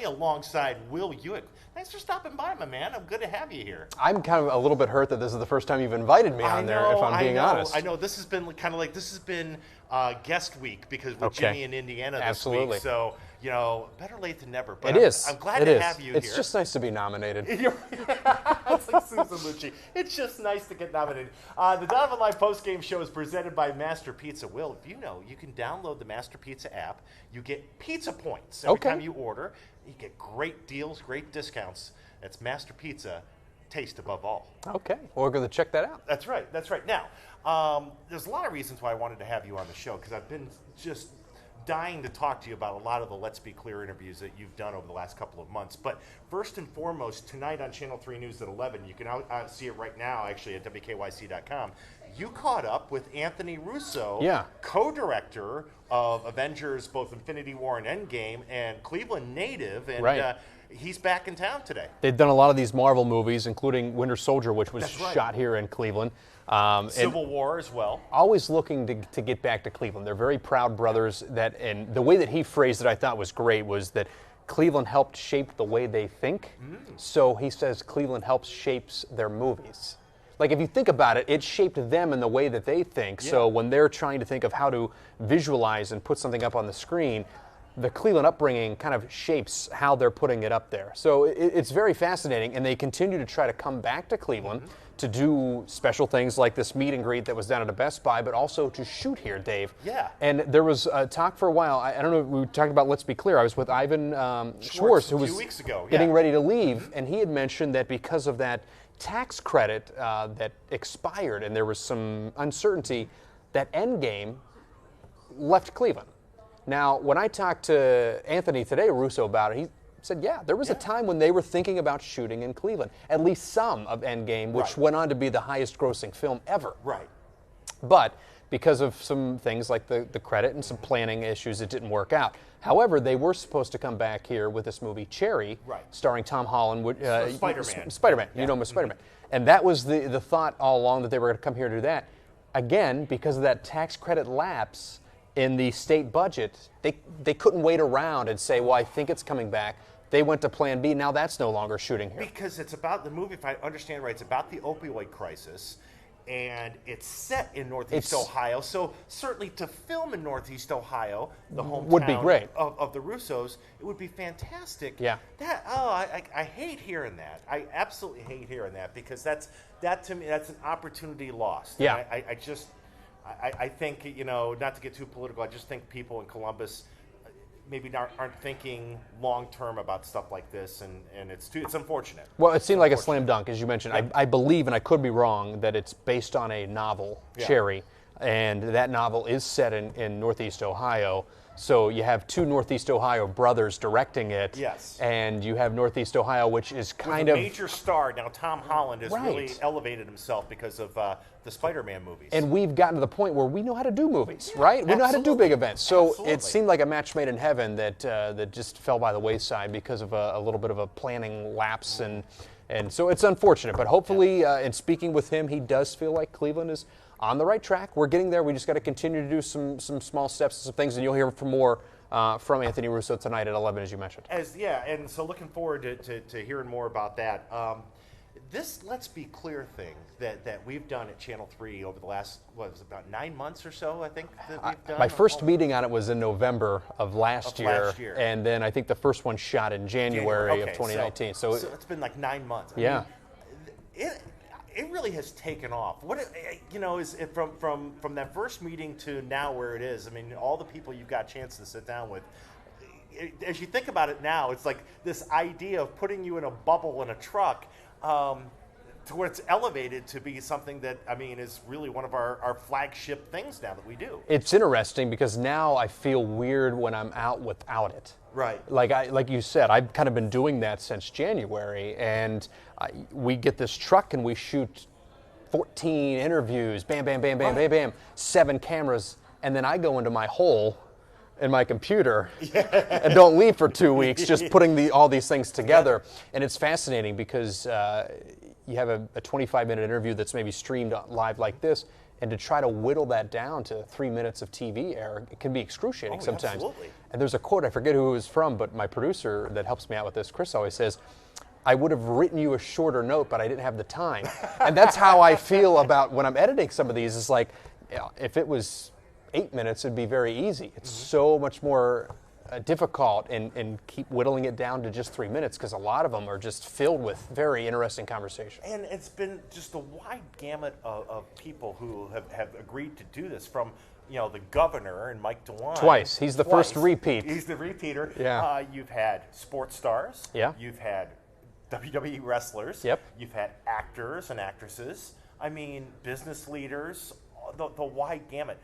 Kelly alongside Will Ujek. Thanks for stopping by, my man. I'm good to have you here. I'm kind of a little bit hurt that this is the first time you've invited me on there, if I'm being honest. I know. This has been kind of like, this has been guest week because with Okay. Jimmy in Indiana this Absolutely. week. So, you know, better late than never. But It is. I'm glad to have you It's here. just nice to be nominated. It's like Susan Lucci. It's just nice to get nominated. The Donovan Live postgame show is presented by Master Pizza. Will, if you know, you can download the Master Pizza app. You get pizza points every time you order. You get great deals, great discounts. That's Master Pizza. Taste above all. Okay, well, we're going to check that out. That's right. That's right. Now, there's a lot of reasons why I wanted to have you on the show because I've been just dying to talk to you about a lot of the Let's Be Clear interviews that you've done over the last couple of months. But first and foremost, tonight on Channel 3 News at 11, you can see it right now, actually, at WKYC.com. You caught up with Anthony Russo, co-director of Avengers, both Infinity War and Endgame, and Cleveland native, and he's back in town today. They've done a lot of these Marvel movies, including Winter Soldier, which was shot here in Cleveland. Civil War as well. Always looking to get back to Cleveland. They're very proud brothers. And the way that he phrased it I thought was great was that Cleveland helped shape the way they think. So he says Cleveland helps shapes their movies. Like, if you think about it, it shaped them in the way that they think. Yeah. So when they're trying to think of how to visualize and put something up on the screen, the Cleveland upbringing kind of shapes how they're putting it up there. So it's very fascinating, and they continue to try to come back to Cleveland to do special things like this meet and greet that was down at a Best Buy, but also to shoot here, Dave. Yeah. And there was talk for a while, I don't know, we talked about Let's Be Clear, I was with Ivan Schwartz, who was a few weeks ago. getting ready to leave, and he had mentioned that because of that tax credit that expired, and there was some uncertainty, that Endgame left Cleveland. Now, when I talked to Anthony today, Russo, about it, he said, there was a time when they were thinking about shooting in Cleveland, at least some of Endgame, which went on to be the highest grossing film ever. Right. But because of some things like the credit and some planning issues, it didn't work out. However, they were supposed to come back here with this movie, Cherry, starring Tom Holland. Spider-Man. Spider-Man. You know him as Spider-Man. And that was the thought all along, that they were going to come here to do that. Again, because of that tax credit lapse in the state budget, they couldn't wait around and say, well, I think it's coming back. They went to Plan B. Now that's no longer shooting here. Because it's about the movie, if I understand right, it's about the opioid crisis, and it's set in Northeast Ohio. So certainly to film in Northeast Ohio, the hometown would be great. Of the Russos, it would be fantastic. Yeah. I hate hearing that. I absolutely hate hearing that, because that to me, that's an opportunity lost. Yeah. I think, you know, not to get too political, I just think people in Columbus maybe aren't thinking long term about stuff like this, and it's unfortunate. Well, it seemed like a slam dunk, as you mentioned. I believe, and I could be wrong, that it's based on a novel, Cherry, and that novel is set in Northeast Ohio. So you have two Northeast Ohio brothers directing it. Yes. And you have Northeast Ohio, which is kind of a major star. Now Tom Holland has really elevated himself because of the Spider-Man movies. And we've gotten to the point where we know how to do movies, right? We know how to do big events. So it seemed like a match made in heaven that just fell by the wayside because of a little bit of a planning lapse. And so it's unfortunate. But hopefully, in speaking with him, he does feel like Cleveland is on the right track. We're getting there. We just got to continue to do some small steps and some things, and you'll hear from more from Anthony Russo tonight at 11, as you mentioned. And so looking forward to hearing more about that. This Let's Be Clear thing that we've done at Channel 3 over the last, about 9 months or so, I think, that we've done? My first meeting on it was in November of last year, and then I think the first one shot in January of 2019. So it's been like 9 months. Yeah. It really has taken off. What is it from that first meeting to now where it is? I mean, all the people you've got a chance to sit down with. As you think about it now, it's like this idea of putting you in a bubble in a truck, to where it's elevated to be something that, I mean, is really one of our flagship things now that we do. It's interesting because now I feel weird when I'm out without it. Right. Like you said, I've kind of been doing that since January, and we get this truck and we shoot 14 interviews, bam, bam, bam, bam, bam, bam, 7 cameras, and then I go into my hole in my computer and don't leave for 2 weeks, just putting all these things together. And it's fascinating because you have a 25-minute interview that's maybe streamed live like this, And to try to whittle that down to 3 minutes of TV air, it can be excruciating sometimes. Absolutely. And there's a quote, I forget who it was from, but my producer that helps me out with this, Chris, always says, I would have written you a shorter note, but I didn't have the time. And that's how I feel about when I'm editing some of these. It's like, if it was 8 minutes, it'd be very easy. It's so much more difficult and keep whittling it down to just 3 minutes because a lot of them are just filled with very interesting conversation. And it's been just a wide gamut of people who have agreed to do this, from the governor and Mike DeWine. Twice. He's the first repeat. He's the repeater. Yeah. You've had sports stars. Yeah. You've had WWE wrestlers. Yep. You've had actors and actresses. I mean, business leaders, the wide gamut.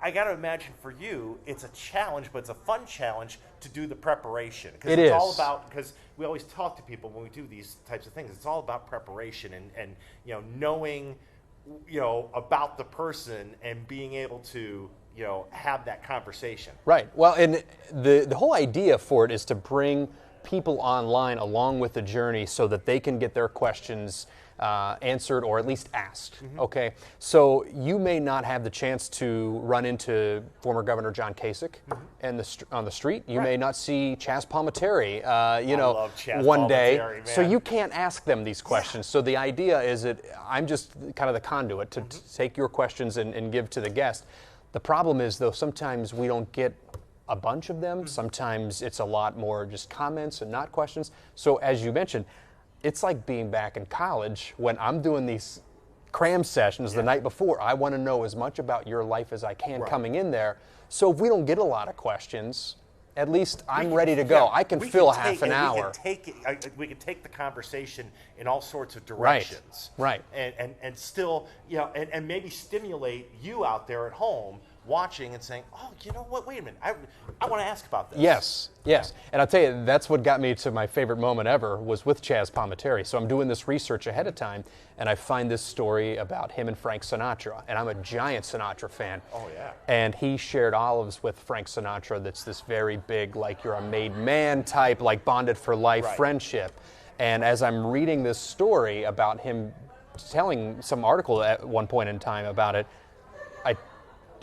I got to imagine for you, it's a challenge, but it's a fun challenge to do the preparation. It is. All about, because we always talk to people when we do these types of things, it's all about preparation and knowing, about the person and being able to, have that conversation. Right. Well, and the whole idea for it is to bring people online along with the journey so that they can get their questions answered or at least asked. Okay, so you may not have the chance to run into former Governor John Kasich on the street. You may not see Chaz Palminteri, I love Chaz one day. Palminteri, man. So you can't ask them these questions. So the idea is that I'm just kind of the conduit to take your questions and give to the guest. The problem is, though, sometimes we don't get a bunch of them. Sometimes it's a lot more just comments and not questions. So as you mentioned, it's like being back in college when I'm doing these cram sessions the night before. I want to know as much about your life as I can coming in there. So if we don't get a lot of questions, at least I'm ready to go. I can fill half an hour. We can take the conversation in all sorts of directions. Right. And still, and maybe stimulate you out there at home watching and saying, oh, you know what, wait a minute, I want to ask about this. Yes. And I'll tell you, that's what got me to my favorite moment ever was with Chaz Palminteri. So I'm doing this research ahead of time, and I find this story about him and Frank Sinatra. And I'm a giant Sinatra fan. Oh, yeah. And he shared olives with Frank Sinatra that's this very big, like you're a made man type, like bonded for life friendship. And as I'm reading this story about him telling some article at one point in time about it, I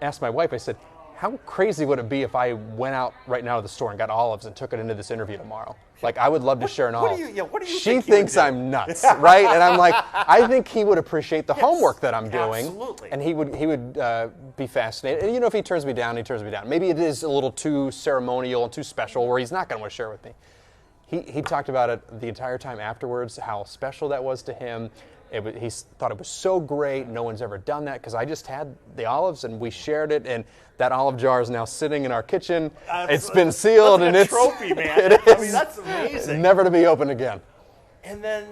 asked my wife, I said, how crazy would it be if I went out right now to the store and got olives and took it into this interview tomorrow? Like, I would love to share an olive. What do you She think thinks I'm nuts, right? And I'm like, I think he would appreciate the homework that I'm doing. Absolutely. And he would be fascinated. And if he turns me down, he turns me down. Maybe it is a little too ceremonial and too special where he's not going to want to share with me. He talked about it the entire time afterwards, how special that was to him. He thought it was so great. No one's ever done that because I just had the olives and we shared it, and that olive jar is now sitting in our kitchen. It's been sealed, and it's a trophy, man. It is, I mean, that's amazing. Never to be opened again. And then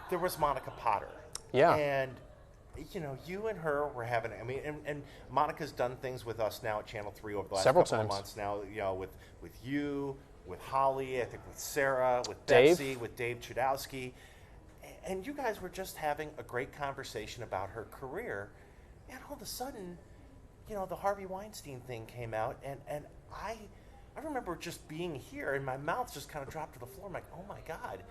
there was Monica Potter. Yeah. And you and her were having. I mean, and Monica's done things with us now at Channel 3 over the last Several couple times. of months now. With you, with Holly, I think with Sarah, with Dave. Betsy, with Dave Chudowski. And you guys were just having a great conversation about her career, and all of a sudden, the Harvey Weinstein thing came out, and I remember just being here, and my mouth just kind of dropped to the floor. I'm like, oh my God.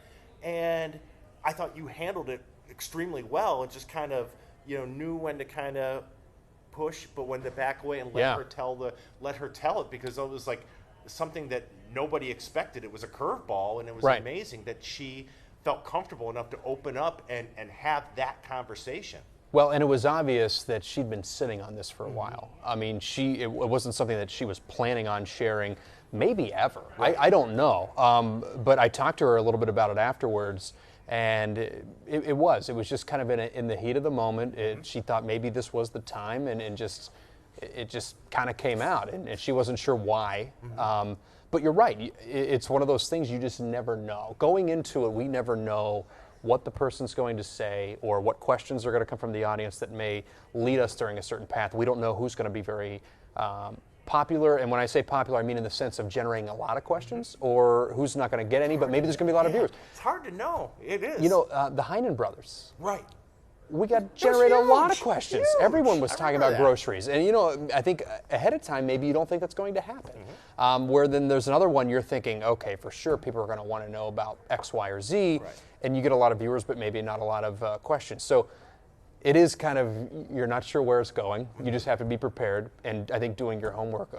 And I thought you handled it extremely well, and just kind of, knew when to kind of push, but when to back away and let her tell it, because it was like something that nobody expected. It was a curveball, and it was amazing that she felt comfortable enough to open up and have that conversation. Well, and it was obvious that she'd been sitting on this for a while. I mean, it wasn't something that she was planning on sharing, maybe ever. Right. I don't know. But I talked to her a little bit about it afterwards, and it was just kind of in the heat of the moment. She thought maybe this was the time, and it just kind of came out, and she wasn't sure why. But you're right. It's one of those things you just never know. Going into it, we never know what the person's going to say or what questions are going to come from the audience that may lead us during a certain path. We don't know who's going to be very popular. And when I say popular, I mean in the sense of generating a lot of questions, or who's not going to get any, but maybe there's going to be a lot of viewers. It's hard to know. It is. The Heinen brothers. Right. We got generated a lot of questions. Huge. Everyone was talking about that. groceries. And, I think ahead of time, maybe you don't think that's going to happen. Where then there's another one you're thinking, okay, for sure people are going to want to know about X, Y, or Z. Right. And you get a lot of viewers, but maybe not a lot of questions. So It is kind of, you're not sure where it's going. You just have to be prepared. And I think doing your homework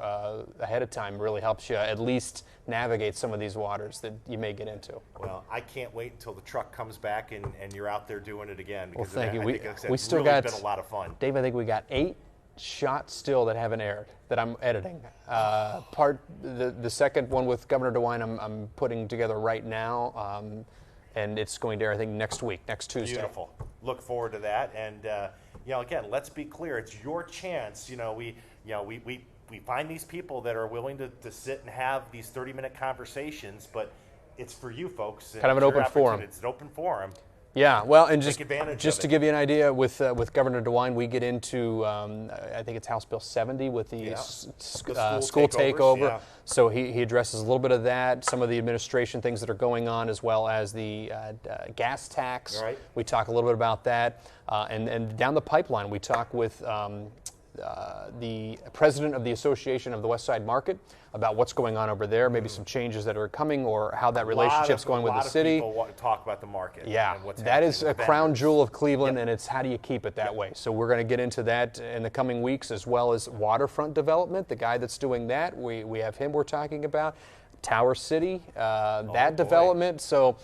ahead of time really helps you at least navigate some of these waters that you may get into. Well, I can't wait until the truck comes back and you're out there doing it again. Well, Because thank you. it's We still really got, been a lot of fun. Dave, I think we got 8 shots still that haven't aired that I'm editing. The second one with Governor DeWine I'm putting together right now. And it's going to air, I think, next week, next Tuesday. Beautiful. Look forward to that. And again, let's be clear. It's your chance. We find these people that are willing to sit and have these 30-minute conversations, but it's for you folks. Kind of an open forum. It's an open forum. Yeah, well, and Take just advantage to give you an idea, with Governor DeWine, we get into I think it's House Bill 70 with the school takeover. Yeah. So he addresses a little bit of that, some of the administration things that are going on, as well as the gas tax. Right. We talk a little bit about that, and down the pipeline, we talk with the president of the Association of the West Side Market about what's going on over there, maybe some changes that are coming, or how that relationship's going with the city. People want to talk about the market. Yeah, and what's that is a happening with crown vendors. jewel of Cleveland, and it's how do you keep it that way. So we're going to get into that in the coming weeks, as well as waterfront development. The guy that's doing that, we have him we're talking about. Tower City, development. So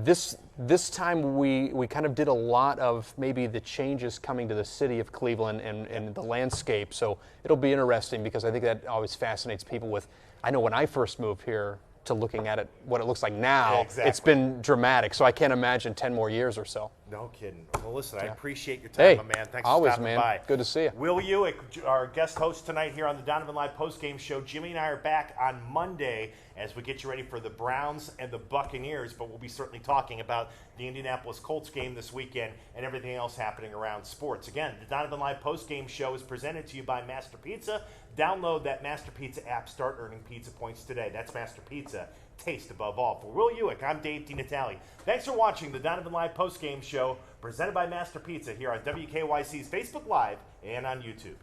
this time we kind of did a lot of maybe the changes coming to the city of Cleveland and the landscape. So it'll be interesting because I think that always fascinates people with, I know when I first moved here, to looking at it, what it looks like now, Exactly. It's been dramatic. So I can't imagine 10 more years or so. No kidding. Well, listen, I appreciate your time, my man. Thanks always, for stopping man. by. Good to see you. Will Ujek, our guest host tonight here on the Donovan Live postgame show. Jimmy and I are back on Monday as we get you ready for the Browns and the Buccaneers, but we'll be certainly talking about the Indianapolis Colts game this weekend and everything else happening around sports. Again, the Donovan Live postgame show is presented to you by Master Pizza. Download that Master Pizza app. Start earning pizza points today. That's Master Pizza. Taste above all. For Will Ujek, I'm Dave DiNatale. Thanks for watching the Donovan Live postgame show presented by Master Pizza here on WKYC's Facebook Live and on YouTube.